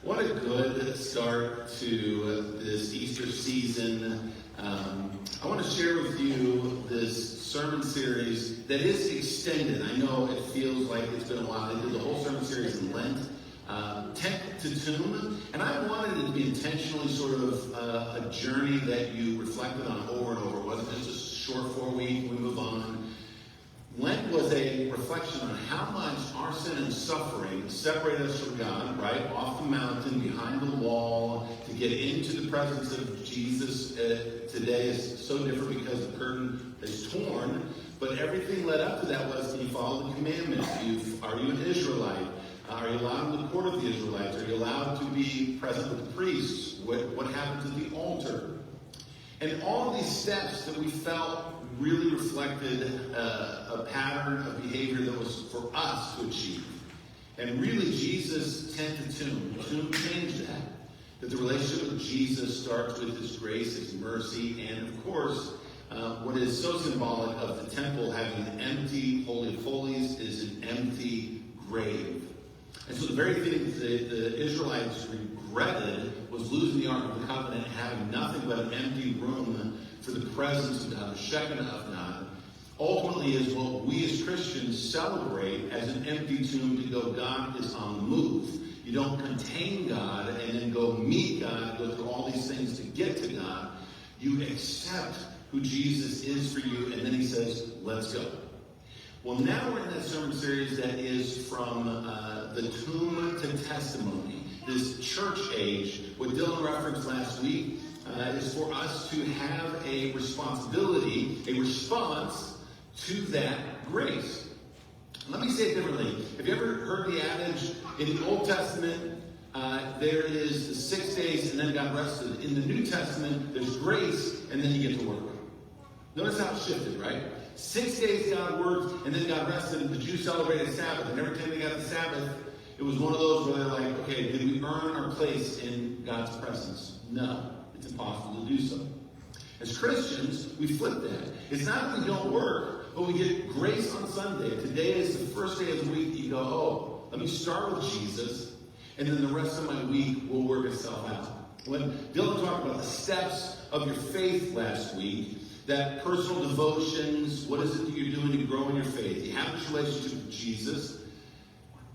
What a good start to this Easter season. I want to share with you this sermon series that is extended. I know it feels like it's been a while. They did the whole sermon series in Lent, Tent to Tomb, and I wanted it to be intentionally sort of a journey that you reflected on over and over. It wasn't just a short 4-week, we move on. Lent was a reflection on how much our sin and suffering separate us from God, right? Off the mountain, behind the wall, to get into the presence of Jesus today is so different because the curtain is torn. But everything led up to that was, can you follow the commandments? Are you an Israelite? Are you allowed in the court of the Israelites? Are you allowed to be present with the priests? What happens at the altar? And all of these steps that we felt really reflected a pattern of behavior that was for us to achieve. And really, Jesus' tent to tomb changed that. That the relationship with Jesus starts with His grace, His mercy, and of course, what is so symbolic of the temple having an empty Holy of Follis is an empty grave. And so the very thing the Israelites regretted was losing the Ark of the Covenant and having nothing but an empty room for the presence of God, the Shekinah of God, ultimately is what we as Christians celebrate as an empty tomb to go, God is on the move. You don't contain God and then go meet God, go through all these things to get to God. You accept who Jesus is for you, and then He says, let's go. Well, now we're in that sermon series that is from the tomb to testimony. This church age, what Dylan referenced last week, is for us to have a responsibility, a response to that grace. Let me say it differently. Have you ever heard the adage, in the Old Testament, there is the 6 days and then God rested. In the New Testament, there's grace and then you get to work. Notice how it shifted, right? 6 days God worked and then God rested, and the Jews celebrated Sabbath. And every time they got the Sabbath, it was one of those where they're like, okay, did we earn our place in God's presence? No. It's impossible to do so. As Christians, we flip that. It's not that we don't work, but we get grace on Sunday. Today is the first day of the week that you go, oh, let me start with Jesus, and then the rest of my week will work itself out. When Dylan talked about the steps of your faith last week, that personal devotions, what is it that you're doing to grow in your faith? You have this relationship with Jesus.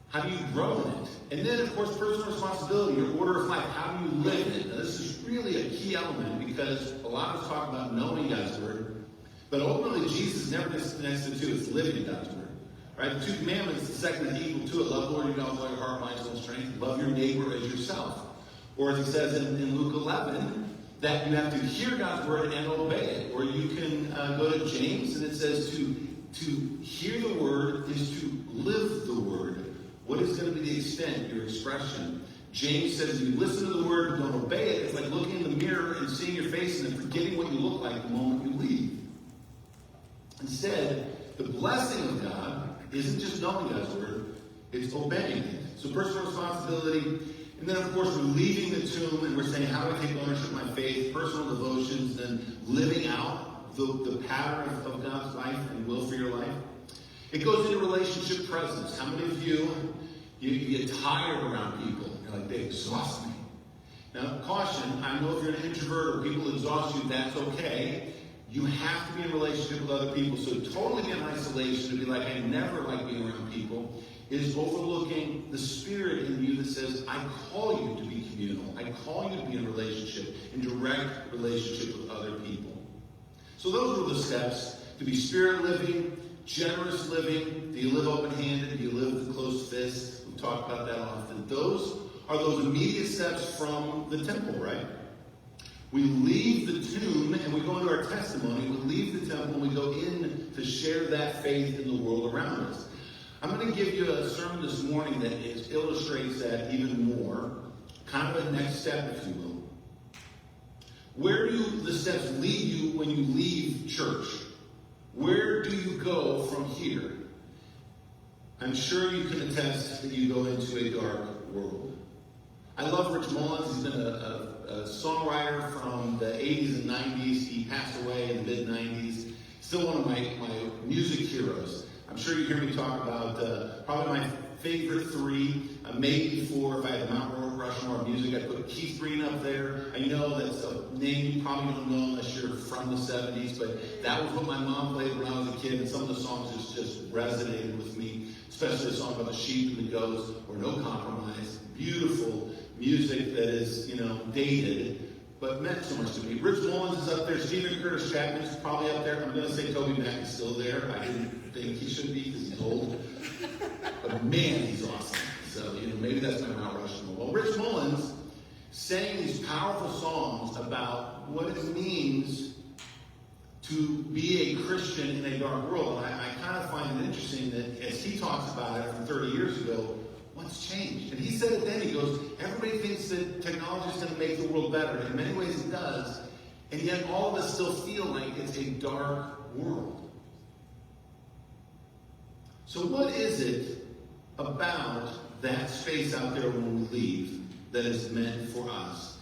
How do you grow in it? And then, of course, personal responsibility, your order of life. How do you live in it? Now, this is really a key element because a lot of us talk about knowing God's Word, but ultimately, Jesus never disconnects the two. It's living in God's Word. Right? The two commandments, the second is equal to it. Love the Lord your God with all your heart, mind, soul, and strength. Love your neighbor as yourself. Or as He says in Luke 11, that you have to hear God's Word and obey it. Or you can go to James, and it says to hear the Word is to live the Word. What is going to be the extent, your expression? James says, if you listen to the Word and don't obey it, it's like looking in the mirror and seeing your face and then forgetting what you look like the moment you leave. Instead, the blessing of God isn't just knowing God's Word, it's obeying it. So personal responsibility, and then of course we're leaving the tomb and we're saying, how do I take ownership of my faith, personal devotions, then living out the pattern of God's life and will for your life. It goes into relationship presence. How many of you get tired around people? You're like, they exhaust me. Now, caution, I know if you're an introvert or people exhaust you, that's okay. You have to be in a relationship with other people. So totally be in isolation, to be like, I never like being around people, is overlooking the spirit in you that says, I call you to be communal. I call you to be in a relationship, in direct relationship with other people. So those are the steps to be spirit living, generous living. Do you live open-handed? Do you live with a closed fist? We talk about that often. Those are those immediate steps from the temple, right? We leave the tomb and we go into our testimony. We leave the temple and we go in to share that faith in the world around us. I'm going to give you a sermon this morning that illustrates that even more. Kind of a next step, if you will. Where do the steps lead you when you leave church? Where do you go from here? I'm sure you can attest that you go into a dark world. I love Rich Mullins. He's been a songwriter from the 80s and 90s. He passed away in the mid-90s. Still one of my music heroes. I'm sure you hear me talk about probably my favorite three, maybe four if I had Mount Rushmore music. I put Keith Green up there. I know that's a name you probably don't know unless you're from the 70s, but that was what my mom played when I was a kid, and some of the songs just resonated with me, especially the song about the sheep and the goats, or No Compromise. Beautiful music that is, dated, but meant so much to me. Rich Mullins is up there. Stephen Curtis Chapman is probably up there. I'm going to say Toby Mac is still there. I didn't think he should be because he's old. But man, he's awesome. So, maybe that's my Mount Rushmore. Well, Rich Mullins sang these powerful songs about what it means to be a Christian in a dark world. And I kind of find it interesting that as he talks about it from 30 years ago, what's changed? And he said it then, he goes, everybody thinks that technology is going to make the world better. In many ways it does. And yet all of us still feel like it's a dark world. So what is it about that space out there when we leave that is meant for us?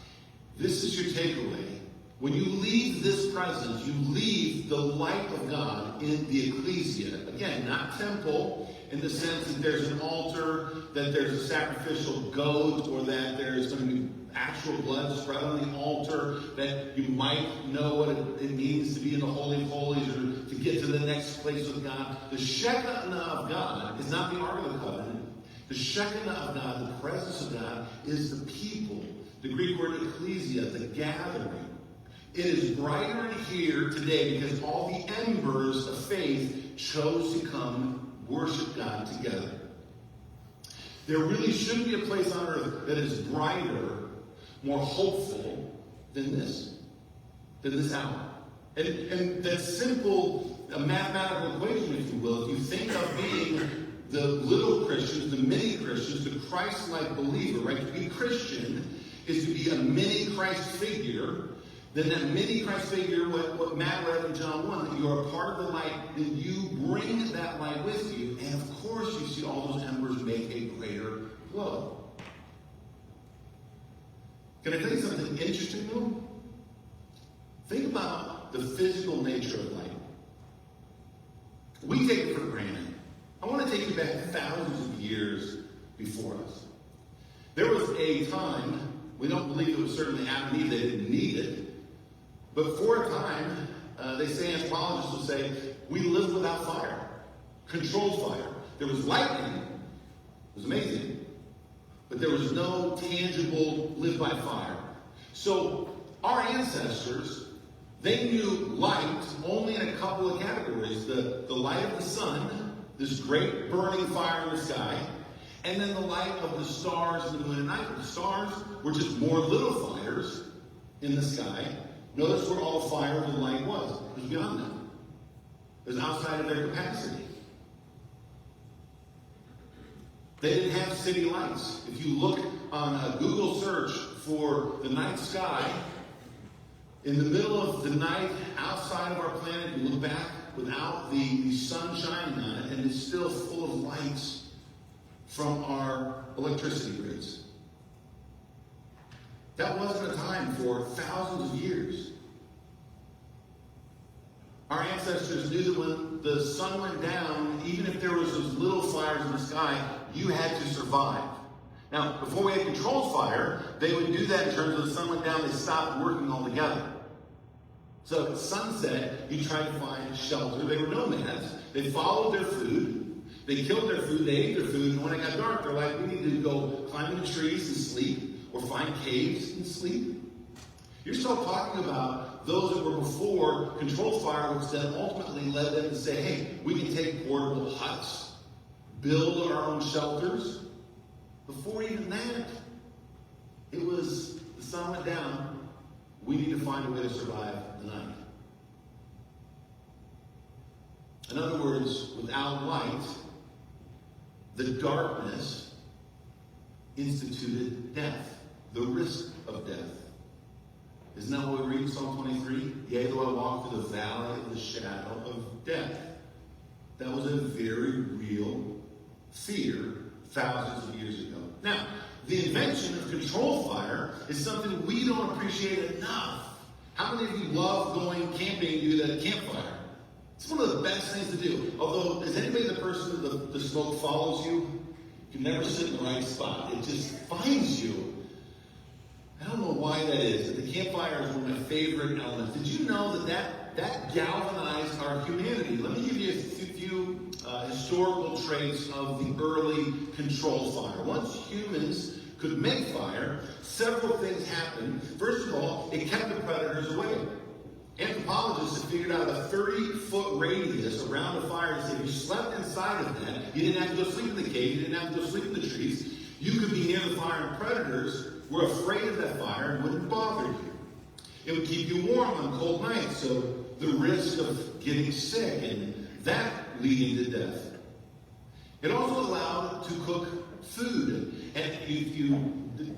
This is your takeaway. When you leave this presence, you leave the light of God in the ecclesia. Again, not temple in the sense that there's an altar, that there's a sacrificial goat, or that there's going to be actual blood spread on the altar, that you might know what it means to be in the Holy of Holies or to get to the next place with God. The Shekinah of God is not the Ark of the Covenant. The Shekinah of God, the presence of God, is the people. The Greek word ecclesia, the gathering. It is brighter in here today because all the embers of faith chose to come worship God together. There really shouldn't be a place on earth that is brighter, more hopeful than this hour. And that simple mathematical equation, if you will, if you think of being the little Christians, the mini Christians, the Christ-like believer, right? To be Christian is to be a mini Christ figure. Then that mini Christ figure, what Matt read in John 1, that you are a part of the light, then you bring that light with you, and of course you see all those embers make a greater glow. Can I tell you something interesting though? Think about the physical nature of light. We take it for granted. I want to take you back thousands of years before us. There was a time, we don't believe it was certainly Adam and Eve, they didn't need it, but for a time, they say, anthropologists will say, we lived without fire, controlled fire. There was lightning, it was amazing, but there was no tangible live by fire. So our ancestors, they knew light only in a couple of categories. The light of the sun, this great burning fire in the sky, and then the light of the stars and the moon and night. The stars were just more little fires in the sky. Notice where all the fire of the light was. It was beyond them. It was outside of their capacity. They didn't have city lights. If you look on a Google search for the night sky, in the middle of the night, outside of our planet, you look back without the sun shining on it, and it's still full of lights from our electricity grids. That wasn't a time for thousands of years. Our ancestors knew that when the sun went down, even if there was those little fires in the sky, you had to survive. Now, before we had controlled fire, they would do that in terms of the sun went down, they stopped working altogether. So at sunset, you tried to find shelter. They were nomads. They followed their food. They killed their food. They ate their food. And when it got dark, they're like, we need to go climb into trees and sleep, or find caves and sleep. You're still talking about those that were before controlled fire, which then ultimately led them to say, hey, we can take portable huts, build our own shelters. Before even that, it was the sun went down, we need to find a way to survive the night. In other words, without light, the darkness instituted death, the risk of death. Isn't that what we read in Psalm 23? Yea, though I walk through the valley of the shadow of death. That was a very real fear thousands of years ago. Now, the invention of controlled fire is something we don't appreciate enough. How many of you love going camping and do that campfire? It's one of the best things to do. Although, is anybody the person that the smoke follows you? You can never sit in the right spot. It just finds you. why that is. The campfire is one of my favorite elements. Did you know that galvanized our humanity? Let me give you a few historical traits of the early control fire. Once humans could make fire, several things happened. First of all, it kept the predators away. Anthropologists have figured out a 30-foot radius around the fire to say if you slept inside of that, you didn't have to go sleep in the cave, you didn't have to go sleep in the trees. You could be near the fire, and predators were afraid of that fire and wouldn't bother you. It would keep you warm on cold nights, so the risk of getting sick and that leading to death. It also allowed to cook food. And if you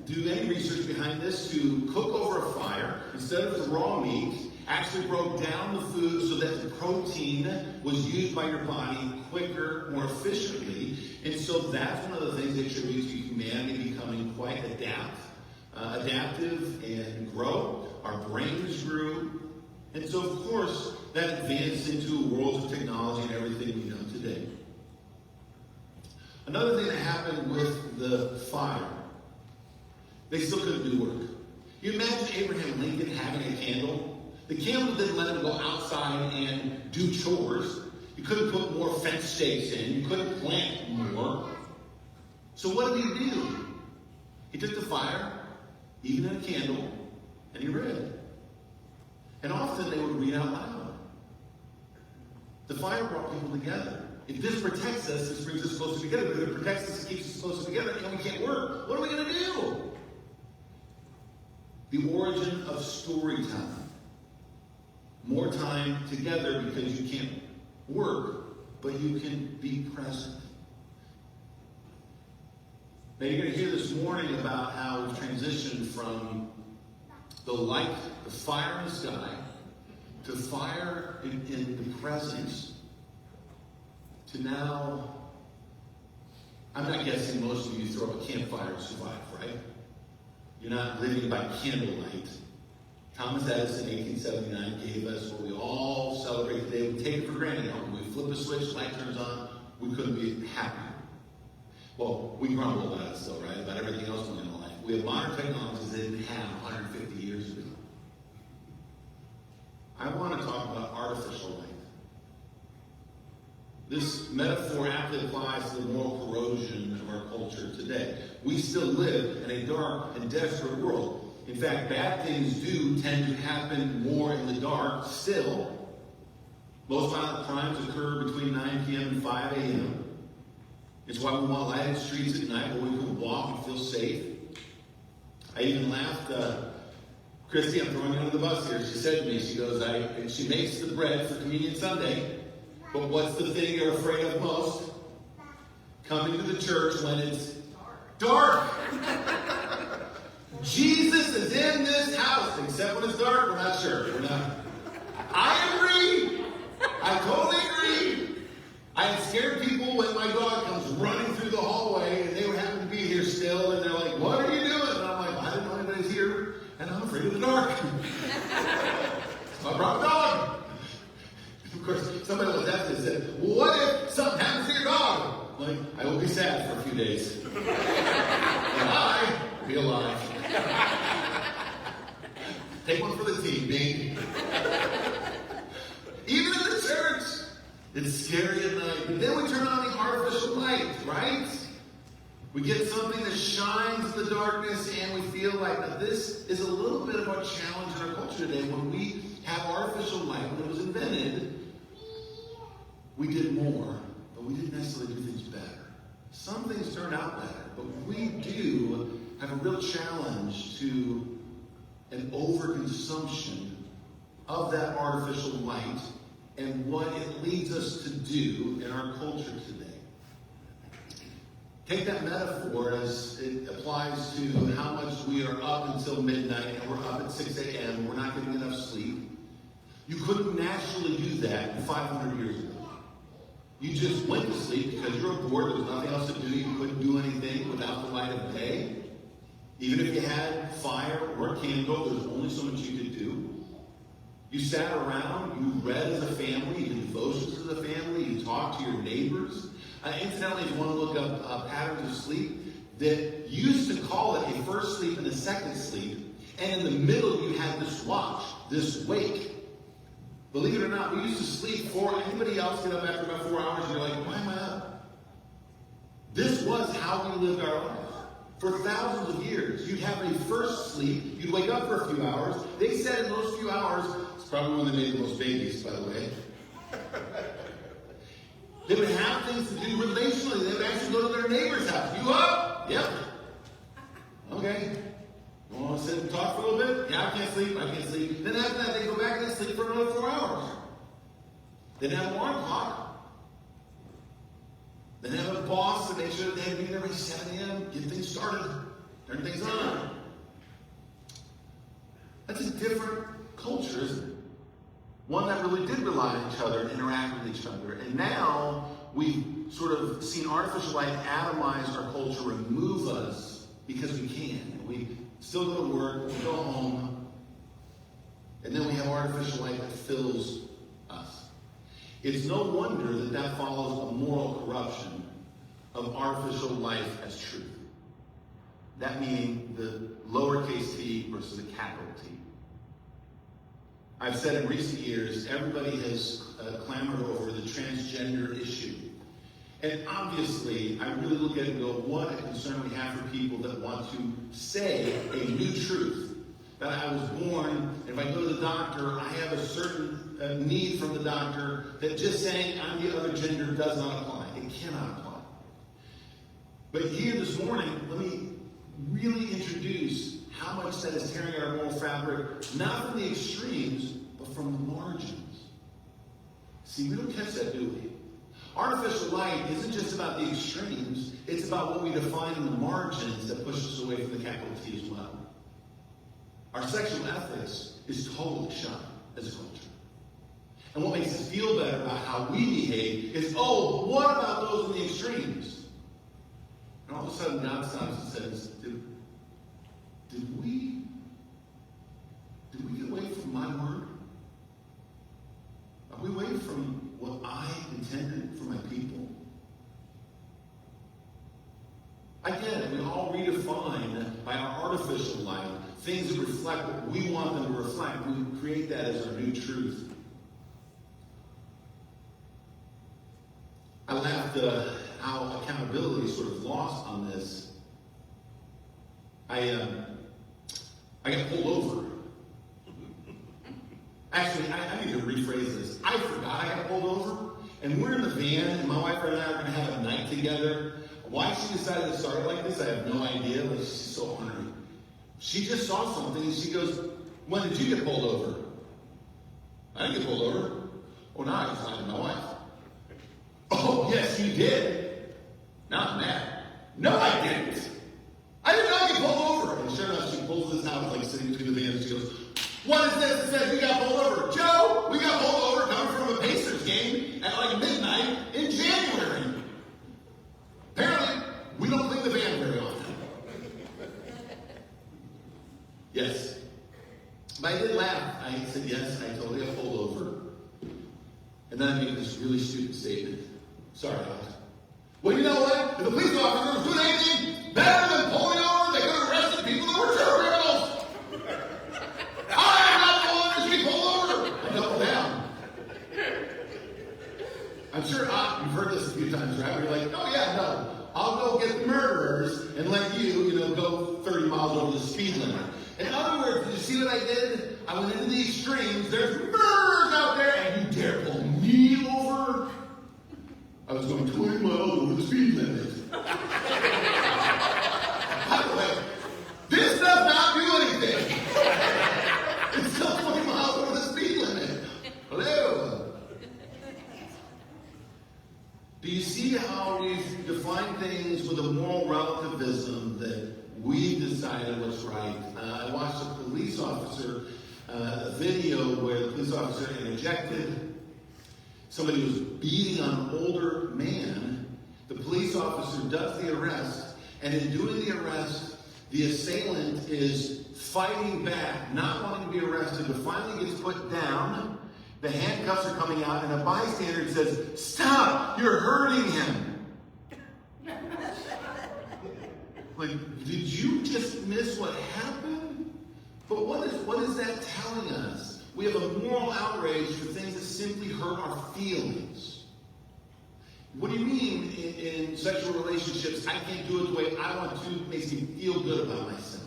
do any research behind this, to cook over a fire instead of the raw meat actually broke down the food so that the protein was used by your body quicker, more efficiently. And so that's one of the things that attribute to humanity becoming quite adaptive and grow. Our brains grew. And so, of course, that advanced into a world of technology and everything we know today. Another thing that happened with the fire, they still couldn't do work. You imagine Abraham Lincoln having a candle? The candle didn't let him go outside and do chores. You couldn't put more fence stakes in. You couldn't plant more. So what did he do? He took the fire, even in a candle, and he read. And often they would read out loud. The fire brought people together. If this protects us, this brings us closer together. But if it protects us, it keeps us closer together, and we can't work. What are we going to do? The origin of storytelling. More time together because you can't work, but you can be present. Now you're going to hear this morning about how we've transitioned from the light, the fire in the sky, to fire in the presence, to now, I'm not guessing most of you throw up a campfire and survive, right? You're not living by candlelight. Thomas Edison in 1879 gave us what we all celebrate today. We take it for granted. When we flip a switch, light turns on, we couldn't be happier. Well, we grumble about it still, right? About everything else going on in life. We have modern technologies that didn't have 150 years ago. I want to talk about artificial light. This metaphor aptly applies to the moral corrosion of our culture today. We still live in a dark and desperate world. In fact, bad things do tend to happen more in the dark still. Most violent crimes occur between 9 p.m. and 5 a.m. It's why we want lighted streets at night where we can walk and feel safe. I even laughed. Christy, I'm throwing you under the bus here. She said to me, she goes, she makes the bread for Communion Sunday, but what's the thing you're afraid of most? Coming to the church when it's dark. Jesus is in this house, except when it's dark, we're not sure. We're not. I agree. I totally agree. I have scared people when my dog comes running through the hallway, and they would happen to be here still, and they're like, "What are you doing?" And I'm like, "I didn't know anybody's here, and I'm afraid of the dark." So I brought a dog. Of course, somebody was asking and said, "Well, what if something happens to your dog?" I'm like, I will be sad for a few days. And I will be alive. Take one for the team, Bing. Even in the church, it's scary at night. But then we turn on the artificial light, right? We get something that shines in the darkness, and we feel like that this is a little bit of a challenge in our culture today. When we have artificial light, when it was invented, we did more, but we didn't necessarily do things better. Some things turned out better, but we do have a real challenge to an overconsumption of that artificial light and what it leads us to do in our culture today. Take that metaphor as it applies to how much we are up until midnight and we're up at 6 a.m. and we're not getting enough sleep. You couldn't naturally do that 500 years ago. You just went to sleep because you were bored, there was nothing else to do, you couldn't do anything without the light of day. Even if you had fire or a candle, there's only so much you could do. You sat around, you read as a family, you did devotions as a family, you talked to your neighbors. Incidentally, if you want to look up patterns of sleep, that used to call it a first sleep and a second sleep. And in the middle, you had this watch, this wake. Believe it or not, we used to sleep anybody else get up after about 4 hours, and you're like, why am I up? This was how we lived our lives. For thousands of years, you'd have a first sleep, you'd wake up for a few hours. They said in those few hours, it's probably when they made the most babies, by the way. They would have things to do relationally. They would actually go to their neighbor's house. You up? Yep. Okay. You want to sit and talk for a little bit? Yeah, I can't sleep. Then after that, they go back and they sleep for another 4 hours. Then have an alarm clock. Then have a boss to make sure that they have to be there by 7 a.m., get things started, turn things on. That's a different culture, isn't it? One that really did rely on each other and interact with each other. And now we've sort of seen artificial light atomize our culture, remove us because we can. We still go to work, we go home, and then we have artificial light that fills us. It's no wonder that that follows a moral corruption of artificial life as truth. That meaning the lowercase t versus the capital T. I've said in recent years, everybody has clamored over the transgender issue. And obviously, I really look at it and go, what a concern we have for people that want to say a new truth. That I was born, if I go to the doctor, I have a certain need from the doctor, that just saying I'm the other gender does not apply. It cannot apply. But here this morning, let me really introduce how much that is tearing our moral fabric, not from the extremes, but from the margins. See, we don't catch that, do we? Artificial light isn't just about the extremes, it's about what we define in the margins that push us away from the capital T as well. Our sexual ethics is totally shot as a culture. And what makes us feel better about how we behave is, oh, what about those in the extremes? And all of a sudden, God stops and says, did we get away from my word? Are we away from what I intended for my people? I get it. We all redefine by our artificial light things that reflect what we want them to reflect. We create that as our new truth. I laughed how accountability is sort of lost on this. I got pulled over. Actually, I need to rephrase this. I forgot I got pulled over, and we're in the van, and my wife and I are going to have a night together. Why she decided to start it like this, I have no idea, but she's so ornery. She just saw something, and she goes, when did you get pulled over? I didn't get pulled over. Oh, no, I was lying to my wife. Oh, yes, you did. Now I'm mad. No, I didn't. I did not get pulled over. And sure enough, she pulls this out, like sitting between the vans, and she goes, what is this that says you got pulled over? Joe, we got pulled over coming from a Pacers game at like midnight in January. Apparently, we don't clean the van very often. Yes. But I did laugh. I said, yes, I totally got pulled over. And then I made this really stupid statement. Sorry, Alex. Well, you know what? If the police officer was doing anything better than pulling over, they could have arrested people that were criminals. I'm not the one that should be pulled over. I doubled down. I'm sure you've heard this a few times, right? Where you're like, oh yeah, no. I'll go get the murderers and let you, go 30 miles over the speed limit. In other words, did you see what I did? I went into the extremes. There's murderers out there, and you dare pull me over? I was going 20 miles over the speed limit. By the way, this does not do anything. It's still 20 miles over the speed limit. Hello. Do you see how we've defined things with a moral relativism that we've decided what's right? I watched a police officer video where the police officer interjected. Somebody was beating on an older man. The police officer does the arrest, and in doing the arrest, the assailant is fighting back, not wanting to be arrested, but finally gets put down. The handcuffs are coming out, and a bystander says, "Stop! You're hurting him." Like, did you just miss what happened? But what is that telling us? We have a moral outrage for things that simply hurt our feelings. What do you mean in sexual relationships, I can't do it the way I want to, it makes me feel good about myself?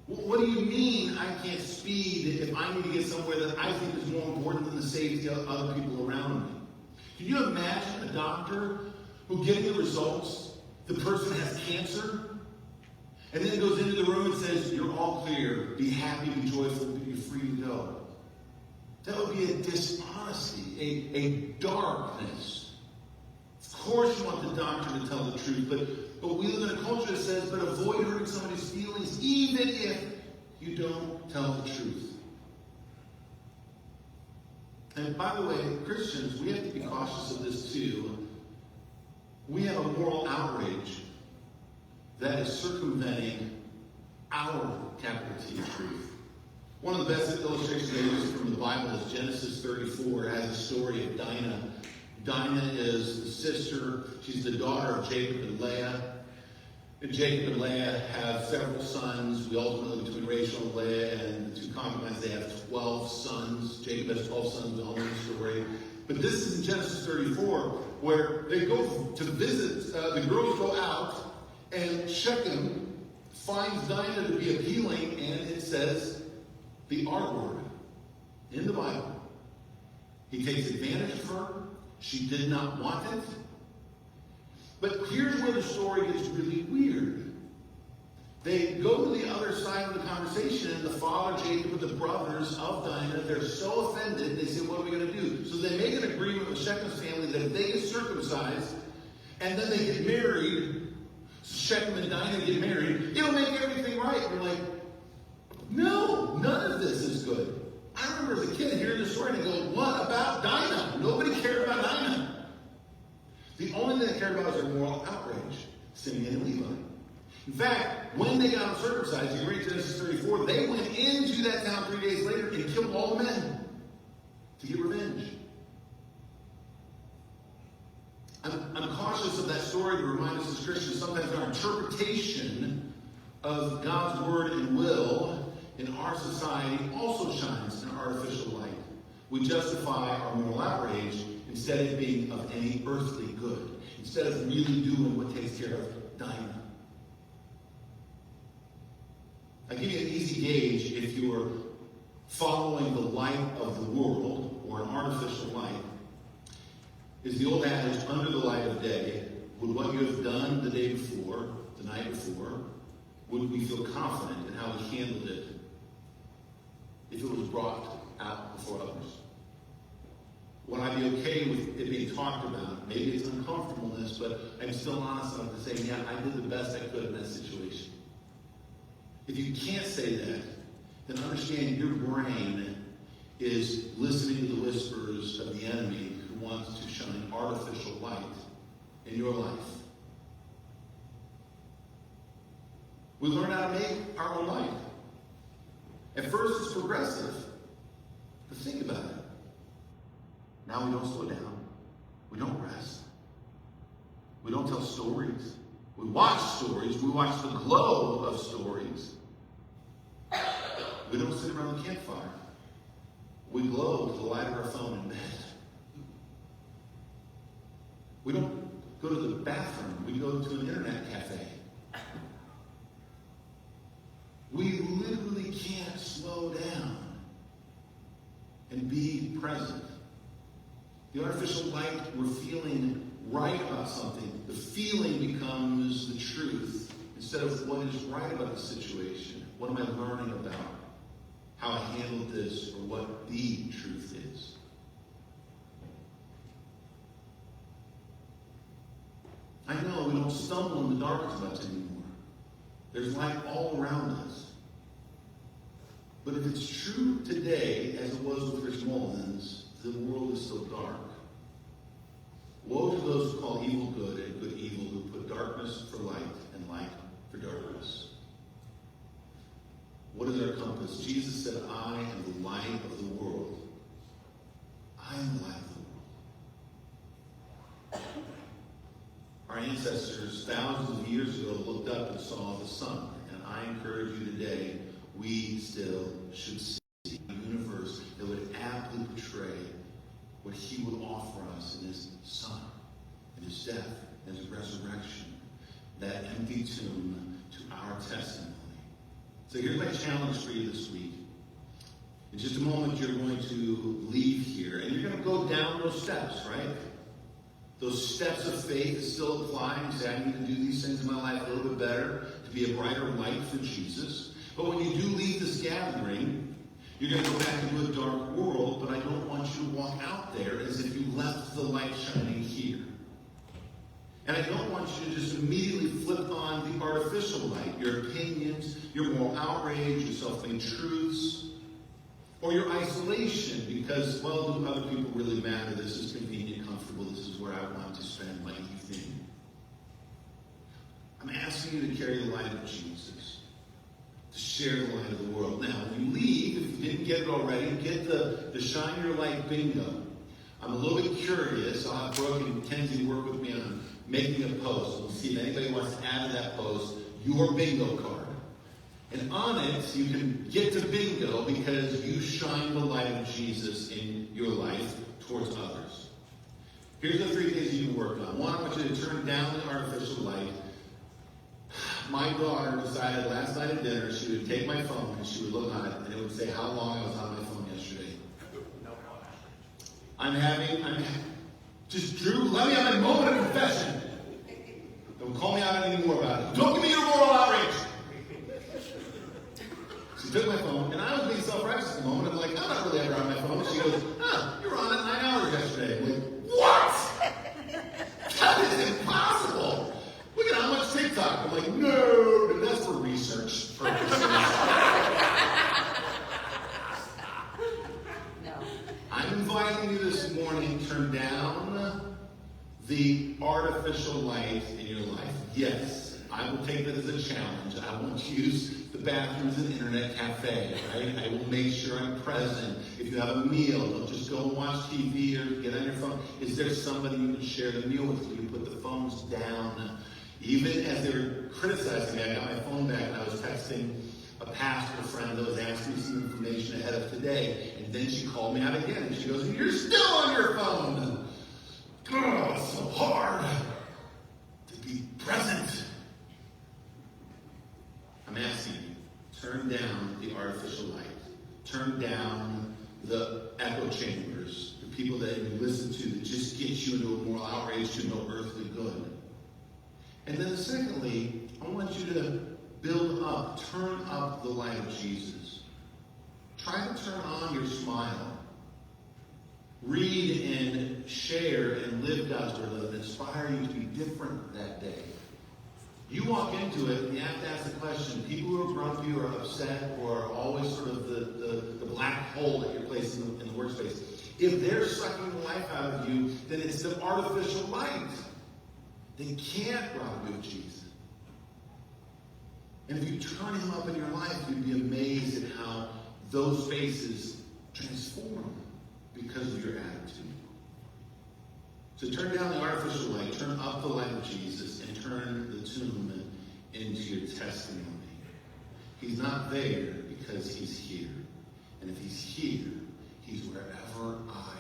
What do you mean I can't speed if I need to get somewhere that I think is more important than the safety of other people around me? Can you imagine a doctor who gives the results, the person has cancer, and then goes into the room and says, you're all clear, be happy, be joyful, you're free to go? That would be a dishonesty, a darkness. Of course you want the doctor to tell the truth, but we live in a culture that says, but avoid hurting somebody's feelings, even if you don't tell the truth. And by the way, Christians, we have to be cautious of this too. We have a moral outrage that is circumventing our capital T truth. One of the best illustrations I use from the Bible is Genesis 34. It has a story of Dinah. Dinah is the sister. She's the daughter of Jacob and Leah. And Jacob and Leah have several sons. We ultimately, between Rachel and Leah and the two concubines, they have 12 sons. Jacob has 12 sons. We all know the story. But this is in Genesis 34, where they go to visit. The girls go out, and Shechem finds Dinah to be appealing, and it says the R word in the Bible. He takes advantage of her. She did not want it. But here's where the story gets really weird. They go to the other side of the conversation, and the father, Jacob, and the brothers of Dinah, they're so offended, they say, what are we going to do? So they make an agreement with Shechem's family that if they get circumcised, and then they get married, Shechem and Dinah get married, it'll make everything right. We're like, no, none of this is good. I remember as a kid hearing this story and I go, what about Dinah? Nobody cared about Dinah. The only thing they cared about was their moral outrage, Simeon and Levi. In fact, when they got circumcised, you read Genesis 34, they went into that town 3 days later and killed all the men to get revenge. I'm cautious of that story to remind us as Christians sometimes our interpretation of God's word and will in our society also shines in artificial light. We justify our moral outrage instead of being of any earthly good, instead of really doing what takes care of Dinah. I'll give you an easy gauge if you are following the light of the world or an artificial light. Is the old adage, under the light of day, would what you have done the day before, the night before, would we feel confident in how we handled it if it was brought out before others? Would I be okay with it being talked about? Maybe it's uncomfortableness, but I'm still honest enough to say, yeah, I did the best I could in that situation. If you can't say that, then understand your brain is listening to the whispers of the enemy who wants to shine artificial light in your life. We learn how to make our own light. At first, it's progressive. But think about it. Now we don't slow down. We don't rest. We don't tell stories. We watch stories. We watch the glow of stories. We don't sit around the campfire. We glow to the light of our phone in bed. We don't go to the bathroom. We go to an internet cafe. We literally can't slow down and be present. The artificial light, we're feeling right about something. The feeling becomes the truth instead of what is right about the situation. What am I learning about? How I handled this, or what the truth is. I know we don't stumble in the dark as much anymore. There's light all around us. But if it's true today, as it was with Rich Mullins, the world is still dark. Woe to those who call evil good and good evil, who put darkness for light and light for darkness. What is our compass? Jesus said, I am the light of the world. I am the light of the world. Our ancestors thousands of years ago looked up and saw the sun. And I encourage you today, we still should see a universe that would aptly portray what he would offer us in his Son, in his death, in his resurrection, that empty tomb to our testimony. So here's my challenge for you this week. In just a moment, you're going to leave here, and you're going to go down those steps, right? Those steps of faith still apply. You say, I need to do these things in my life a little bit better, to be a brighter light for Jesus. But when you do leave this gathering, you're going to go back into a dark world, but I don't want you to walk out there as if you left the light shining here. And I don't want you to just immediately flip on the artificial light, your opinions, your moral outrage, your self-made truths, or your isolation because, well, do other people really matter? This is convenient, comfortable. This is where I want to spend my evening. I'm asking you to carry the light of Jesus, to share the light of the world. Now, when you leave, if you didn't get it already, get the Shine Your Light bingo. I'm a little bit curious. I'll have Brooke and Kenzie work with me on making a post. We'll see if anybody wants to add to that post your bingo card. And on it, you can get to bingo because you shine the light of Jesus in your life towards others. Here's the 3 things you can work on. One, I want you to turn down the artificial light. My daughter decided last night at dinner she would take my phone and she would look on it and it would say how long I was on my phone yesterday. Drew, let me have a moment of confession. Don't call me out anymore about it. Don't give me your moral outrage. She took my phone, and I was being self-righteous at the moment. I'm like, I'm not really ever on my phone. She goes, you were on it 9 hours yesterday. I'm like, what? That is impossible. Look at how much TikTok. I'm like, no, that's for research purposes. No. I'm inviting you this morning to turn down the artificial light in your life. Yes, I will take that as a challenge. I won't use the bathrooms and internet cafe, right? I will make sure I'm present. If you have a meal, don't just go and watch TV or get on your phone. Is there somebody you can share the meal with? You put the phones down. Even as they were criticizing me, I got my phone back and I was texting a pastor friend that was asking me some information ahead of today. And then she called me out again and she goes, you're still on your phone. Oh, it's so hard to be present. I'm asking you, turn down the artificial light. Turn down the echo chambers, the people that you listen to that just get you into a moral outrage to no earthly good. And then secondly, I want you to build up, turn up the light of Jesus. Try to turn on your smile. Read and share and live God's word that inspire you to be different that day. You walk into it and you have to ask the question, people who are grumpy or upset or are always sort of the black hole that you're placed in the workspace, if they're sucking the life out of you, then it's the artificial light. They can't rob you of Jesus. And if you turn him up in your life, you'd be amazed at how those spaces transform because of your attitude. So turn down the artificial light, turn up the light of Jesus, and turn the tomb into your testimony. He's not there because he's here. And if he's here, he's wherever I